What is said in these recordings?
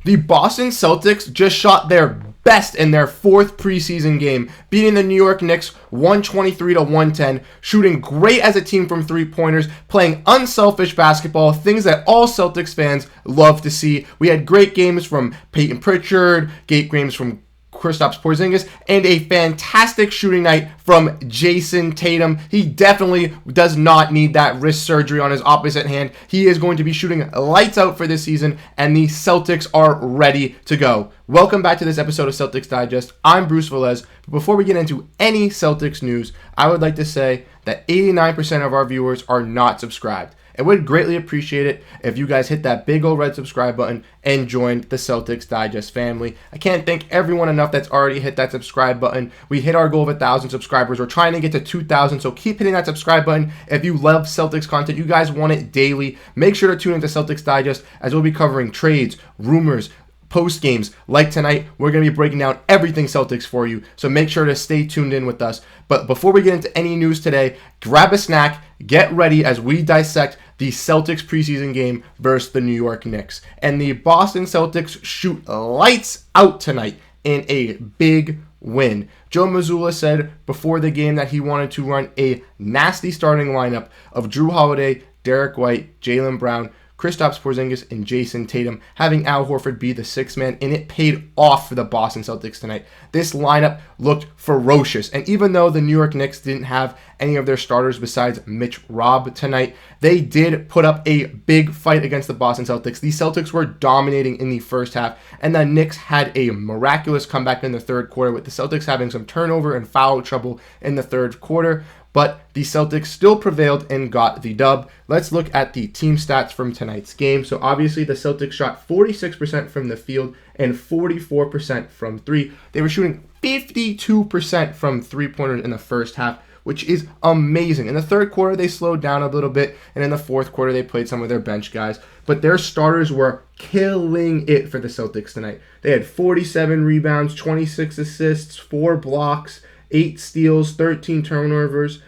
The Boston Celtics just shot their best in their fourth preseason game, beating the New York Knicks 123-110, shooting great as a team from three-pointers, playing unselfish basketball, things that all Celtics fans love to see. We had great games from Payton Pritchard, great games from Kristaps Porzingis, and a fantastic shooting night from Jayson Tatum. He definitely does not need that wrist surgery on his opposite hand. He is going to be shooting lights out for this season, and the Celtics are ready to go. Welcome back to this episode of Celtics Digest. I'm Bruce Veliz. But before we get into any Celtics news, I would like to say that 89% of our viewers are not subscribed. I would greatly appreciate it if you guys hit that big old red subscribe button and joined the Celtics Digest family. I can't thank everyone enough that's already hit that subscribe button. We hit our goal of 1,000 subscribers. We're trying to get to 2,000, so keep hitting that subscribe button. If you love Celtics content, you guys want it daily, make sure to tune into Celtics Digest as we'll be covering trades, rumors, post games. Like tonight, we're going to be breaking down everything Celtics for you, so make sure to stay tuned in with us. But before we get into any news today, grab a snack, get ready as we dissect the Celtics preseason game versus the New York Knicks. And the Boston Celtics shoot lights out tonight in a big win. Joe Mazzulla said before the game that he wanted to run a nasty starting lineup of Jrue Holiday, Derrick White, Jaylen Brown, Kristaps Porzingis, and Jayson Tatum, having Al Horford be the sixth man, and it paid off for the Boston Celtics tonight. This lineup looked ferocious, and even though the New York Knicks didn't have any of their starters besides Mitch Robb tonight, they did put up a big fight against the Boston Celtics. The Celtics were dominating in the first half, and the Knicks had a miraculous comeback in the third quarter, with the Celtics having some turnover and foul trouble in the third quarter. But the Celtics still prevailed and got the dub. Let's look at the team stats from tonight's game. So obviously the Celtics shot 46% from the field and 44% from three. They were shooting 52% from three-pointers in the first half, which is amazing. In the third quarter, they slowed down a little bit, and in the fourth quarter, they played some of their bench guys. But their starters were killing it for the Celtics tonight. They had 47 rebounds, 26 assists, 4 blocks, 8 steals, 13 turnovers,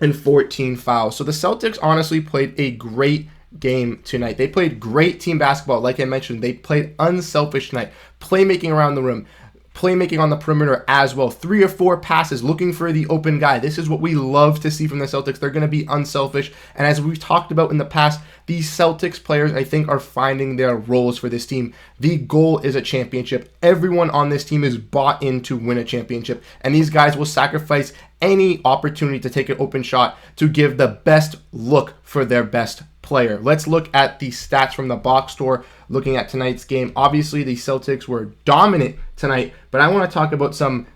and 14 fouls. So the Celtics honestly played a great game tonight. They played great team basketball. Like I mentioned, they played unselfish tonight, playmaking around the rim, playmaking on the perimeter as well. 3 or 4 passes, looking for the open guy. This is what we love to see from the Celtics. They're going to be unselfish. And as we've talked about in the past, these Celtics players, I think, are finding their roles for this team. The goal is a championship. Everyone on this team is bought in to win a championship. And these guys will sacrifice any opportunity to take an open shot to give the best look for their best player. Let's look at the stats from the box score looking at tonight's game. Obviously, the Celtics were dominant tonight, but I want to talk about some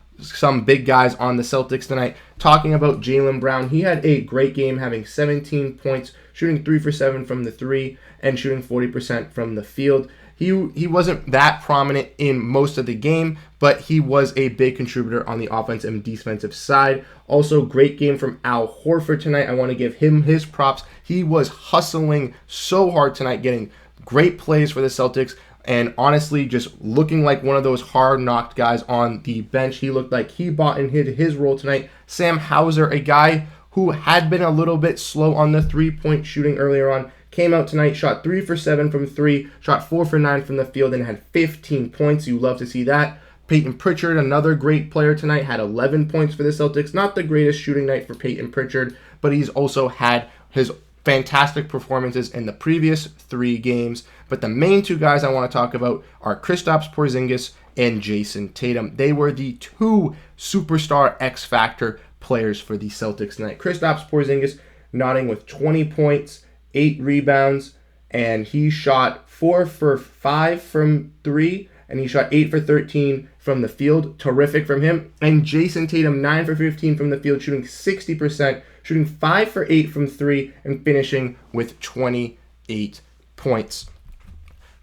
big guys on the Celtics tonight. Talking about Jaylen Brown, he had a great game, having 17 points, shooting 3 for 7 from the three, and shooting 40% from the field. He wasn't that prominent in most of the game, but he was a big contributor on the offensive and defensive side. Also, great game from Al Horford tonight. I want to give him his props. He was hustling so hard tonight, getting great plays for the Celtics, and honestly just looking like one of those hard-knocked guys on the bench. He looked like he bought and hit his role tonight. Sam Hauser, a guy who had been a little bit slow on the three-point shooting earlier on, came out tonight, shot 3 for 7 from 3, shot 4 for 9 from the field, and had 15 points. You love to see that. Payton Pritchard, another great player tonight, had 11 points for the Celtics. Not the greatest shooting night for Payton Pritchard, but he's also had his fantastic performances in the previous 3 games. But the main 2 guys I want to talk about are Kristaps Porzingis and Jayson Tatum. They were the 2 superstar X-Factor players for the Celtics tonight. Kristaps Porzingis nodding with 20 points, 8 rebounds, and he shot 4 for 5 from 3, and he shot 8 for 13 from the field. Terrific from him. And Jayson Tatum, 9 for 15 from the field, shooting 60%, shooting 5 for 8 from 3, and finishing with 28 points.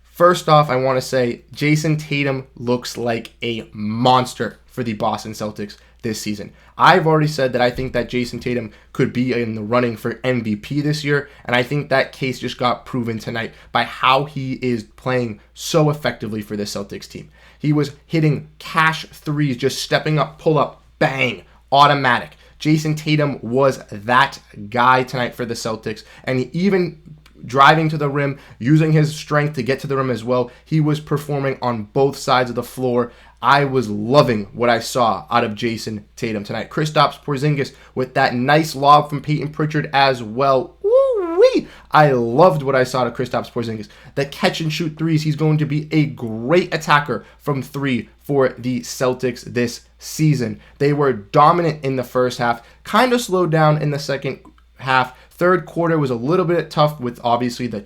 First off, I want to say Jayson Tatum looks like a monster for the Boston Celtics this season. I've already said that I think that Jayson Tatum could be in the running for MVP this year, and I think that case just got proven tonight by how he is playing so effectively for the Celtics team. He was hitting cash threes, just stepping up, pull up, bang, automatic. Jayson Tatum was that guy tonight for the Celtics, and he even driving to the rim, using his strength to get to the rim as well. He was performing on both sides of the floor. I was loving what I saw out of Jayson Tatum tonight. Kristaps Porzingis with that nice lob from Payton Pritchard as well. Woo-wee! I loved what I saw out of Kristaps Porzingis. The catch and shoot threes. He's going to be a great attacker from three for the Celtics this season. They were dominant in the first half, kind of slowed down in the second half. Third quarter was a little bit tough with obviously the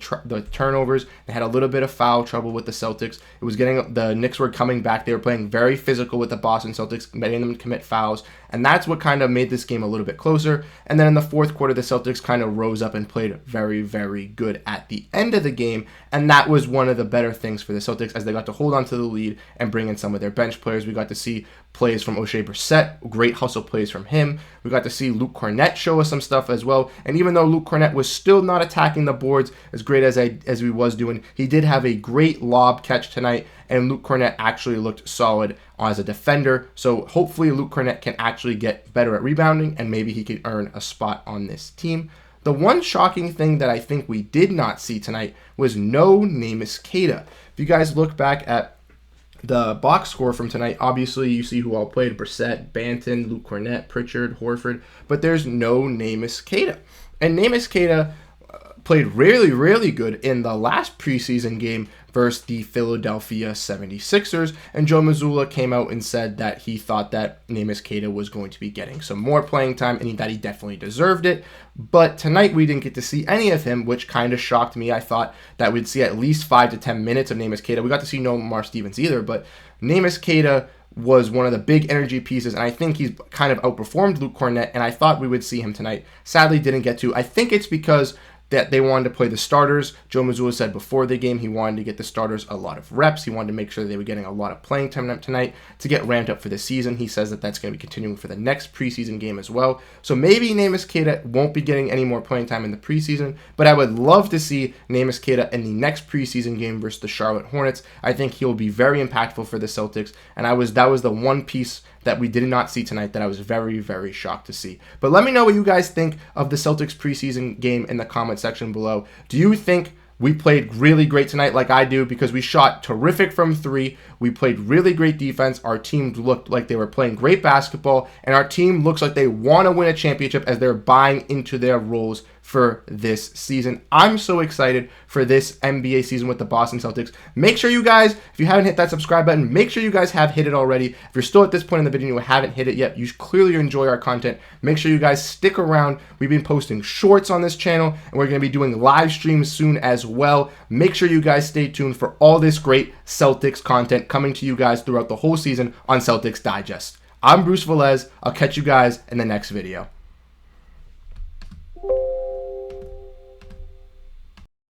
turnovers. They had a little bit of foul trouble with the Celtics. It was the Knicks were coming back. They were playing very physical with the Boston Celtics, making them commit fouls. And that's what kind of made this game a little bit closer. And then in the fourth quarter, the Celtics kind of rose up and played very, very good at the end of the game. And that was one of the better things for the Celtics as they got to hold on to the lead and bring in some of their bench players. We got to see plays from Oshae Brissett, great hustle plays from him. We got to see Luke Kornet show us some stuff as well. And even though Luke Kornet was still not attacking the boards as great as he was doing, he did have a great lob catch tonight. And Luke Kornet actually looked solid as a defender. So hopefully Luke Kornet can actually get better at rebounding and maybe he can earn a spot on this team. The one shocking thing that I think we did not see tonight was no Neemias Queta. If you guys look back at the box score from tonight, obviously you see who all played: Brissett, Banton, Luke Kornet, Pritchard, Horford, but there's no Neemias Queta. And Neemias Queta played really, really good in the last preseason game versus the Philadelphia 76ers, and Joe Mazzulla came out and said that he thought that Neemias Queta was going to be getting some more playing time and that he definitely deserved it. But tonight we didn't get to see any of him, which kind of shocked me. I thought that we'd see at least 5 to 10 minutes of Neemias Queta. We got to see no Mar Stevens either, but Neemias Queta was one of the big energy pieces, and I think he's kind of outperformed Luke Kornet, and I thought we would see him tonight. Sadly, didn't get to. I think it's because that they wanted to play the starters. Joe Mazzulla said before the game he wanted to get the starters a lot of reps. He wanted to make sure they were getting a lot of playing time tonight to get ramped up for the season. He says that that's going to be continuing for the next preseason game as well. So maybe Neemias Queta won't be getting any more playing time in the preseason, but I would love to see Neemias Queta in the next preseason game versus the Charlotte Hornets. I think he'll be very impactful for the Celtics, and that was the one piece that we did not see tonight that I was very, very shocked to see. But let me know what you guys think of the Celtics preseason game in the comment section below. Do you think we played really great tonight like I do? Because we shot terrific from three. We played really great defense. Our team looked like they were playing great basketball. And our team looks like they want to win a championship as they're buying into their roles for this season. I'm so excited for this NBA season with the Boston Celtics. Make sure you guys, if you haven't hit that subscribe button, make sure you guys have hit it already. If you're still at this point in the video and you haven't hit it yet, you clearly enjoy our content. Make sure you guys stick around. We've been posting shorts on this channel, and we're going to be doing live streams soon as well. Make sure you guys stay tuned for all this great Celtics content coming to you guys throughout the whole season on Celtics Digest. I'm Bruce Veliz. I'll catch you guys in the next video.